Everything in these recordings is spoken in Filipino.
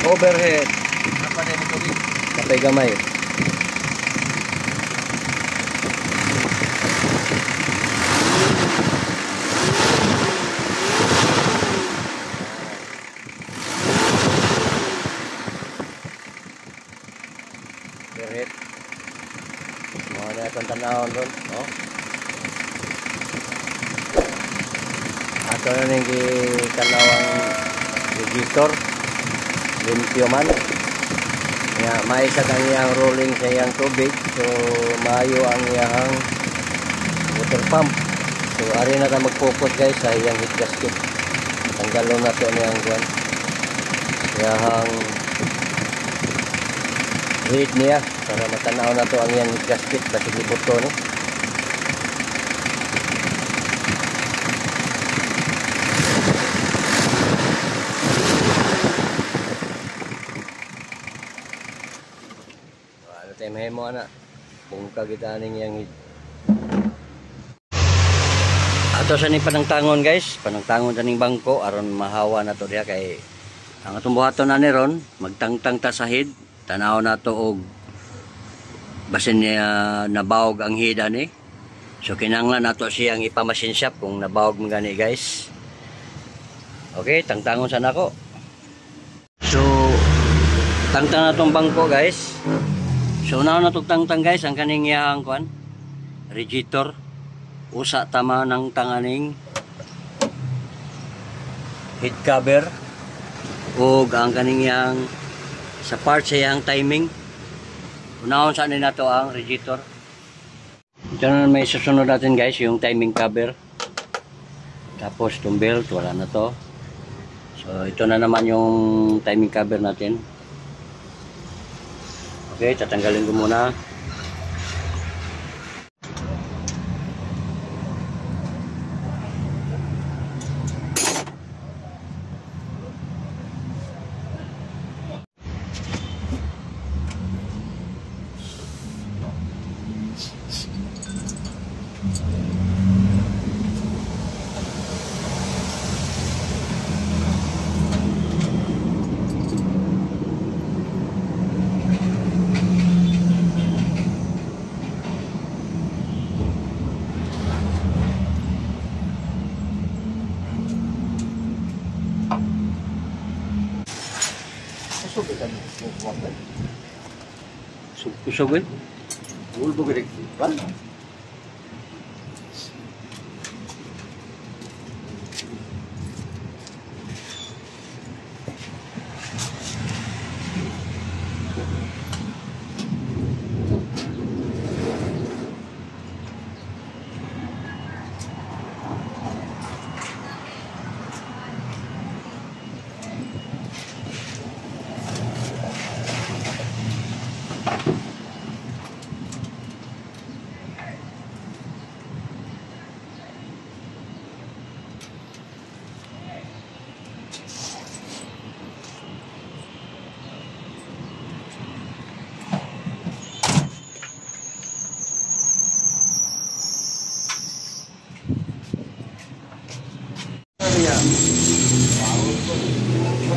overhead. Apa na yung tubig? Kapay gamay. Overhead. Mga na itong tanahon doon. No? Ato na rin kanawang regitor. Limpyo man. Nga, maisa ang iyang rolling sa iyang tubig. So, maayo ang iyang water pump. So, ari na ta mag-focus guys sa iyang heat gasket. Tanggalon na ito niyang guwan. Iyang heat niya. Para matanaw na ito ang iyang heat gasket. Basig ibuto ni. May mo na kung kagitaning yang ato sa ni panangtangon guys, panangtangon sa ning bangko aron mahawa na to diha kay ang atong buhaton na ni ron magtangtang ta sa head tanaw na to og basin niya nabawog ang head ani. So kinahanglan nato siyang ipamasin shop kung nabawog man gani guys. Okay, tangtangon sa nako. So tangtang na tong bangko guys. So now natugtang-tang guys ang kaning iyang kuan radiator usa tama ng tanganing head cover ug ang kaning iyang sa part sa iyang timing unahon sa ni nato ang radiator. Ito na may susunod natin guys yung timing cover tapos itong belt wala na to. So ito na naman yung timing cover natin. Okay, tatanggalin ko muna. Usogin? Ulbo gede. Ban?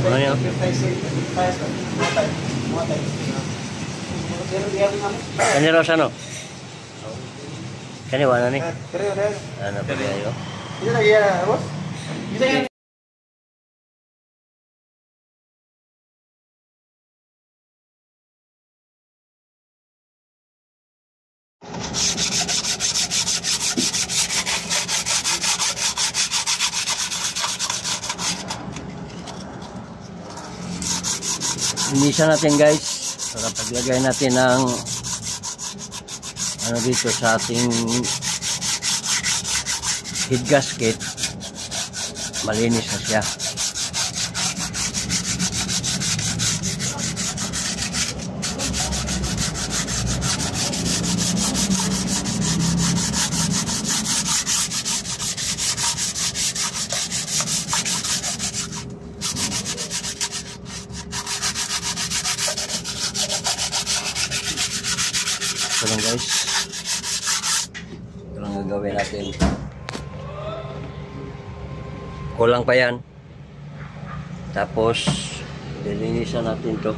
Ano yan? Kani raw sa ano? Kani wala ni? Ano pa kayo? Ito lagi ya, boss. Ito yan. Inisa natin guys para paglagay natin ng ano dito sa ating head gasket malinis na siya. Ito lang guys, ito lang gagawin natin. Kulang pa yan, tapos Lilinisan natin to.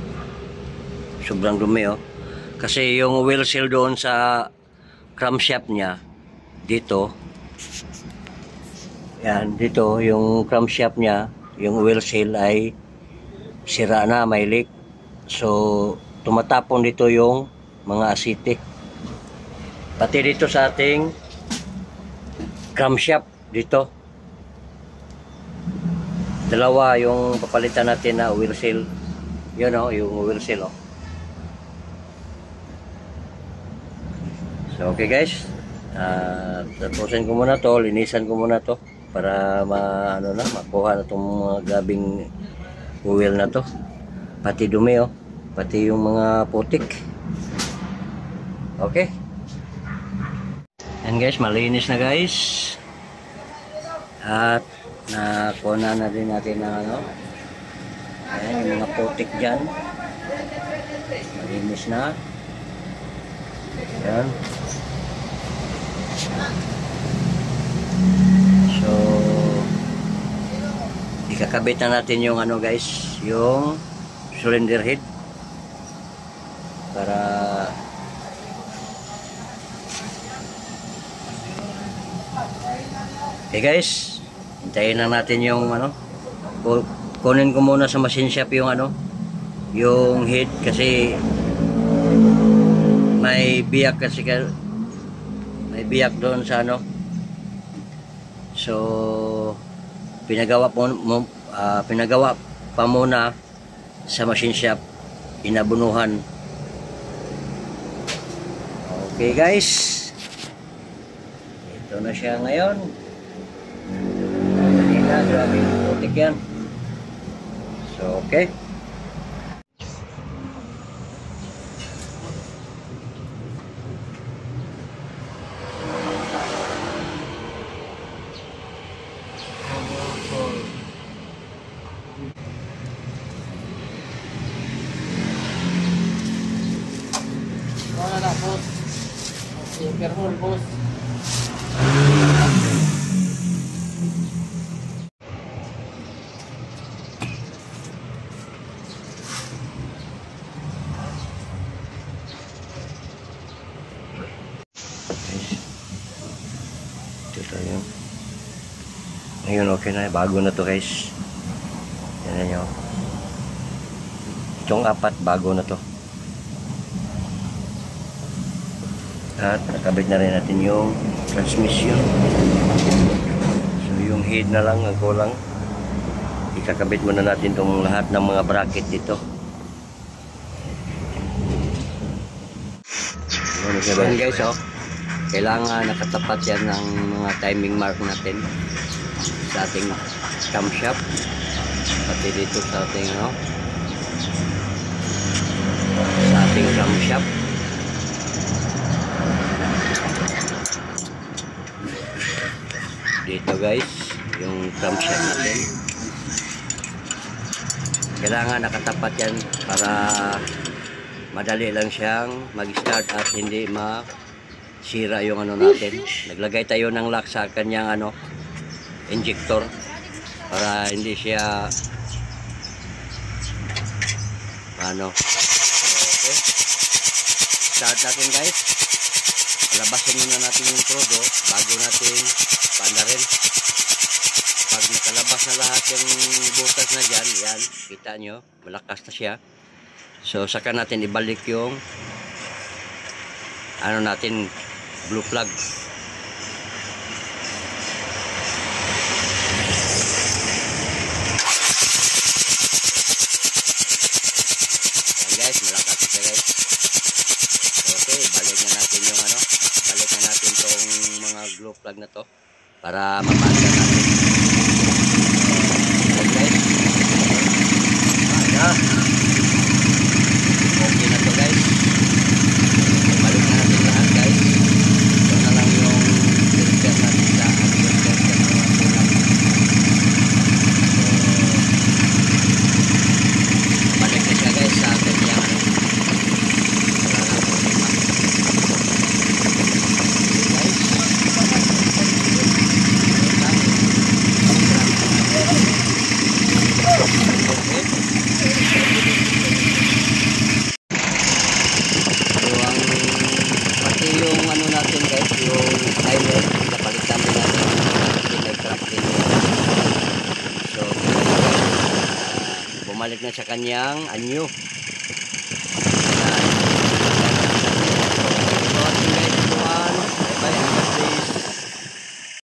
Sobrang dumi oh. Kasi yung wheel seal doon sa crankshaft niya dito. Yan, dito yung crankshaft niya, yung wheel seal ay sira na, may leak. So, tumatapon dito yung mga asite. Pati dito sa ating crankshaft dito. Dalawa yung papalitan natin na wheel seal. Yun oh, yung wheel seal oh. So, okay guys. Tapusin ko muna to, linisan ko muna to para makuha na itong mga gabing wheel na to. Pati dumi oh, pati yung mga putik. Okay. And guys, malinis na guys. At nakuha na din natin ng ayan, yung mga putik dyan. Malinis na. Ayan. So, ikakabit na natin yung guys, yung cylinder head para okay guys, hintayin lang natin yung kunin ko muna sa machine shop yung yung head kasi may biyak may biyak doon sa so pinagawa pa muna sa machine shop, inabunuhan. Okay guys, ito na siya ngayon. Kanina grabe yung putik yan. So okay. Boss. Careful, boss. Ito tayo. Ayun, okay na. Bago na to guys. Yan nyo. Itong apat, bago na to. At nakabit na rin natin yung transmission. So yung head na lang ang kulang. Ikakabit muna natin itong lahat ng mga bracket dito. Yan guys oh. Kailangan nakatapat yan ng mga timing mark natin sa ating camshaft. Pati dito sa ating sa ating camshaft. Dito guys, yung camshaft natin. Kailangan nakatapat yan para madali lang siyang mag-start at hindi masira yung natin. Naglagay tayo ng lock sa kanyang injector para hindi siya okay. Start natin guys. Labasin muna natin yung prodo bago natin paandarin. Pag nakalabas na lahat yung butas na dyan, yan, kita nyo, malakas na siya. So saka natin ibalik yung natin blue plug. Yan guys, malakas na siya guys. Okay, balik na natin yung balik na natin tong mga glue plug na to para mapanda natin. Okay guys. Okay na to guys. Balik na natin lahat guys. Ito na lang yung filter natin sa filter na mga kulang. So, balik na siya guys sa kanyang wala na problema. Okay guys. bumalik na sa kanyang anyo.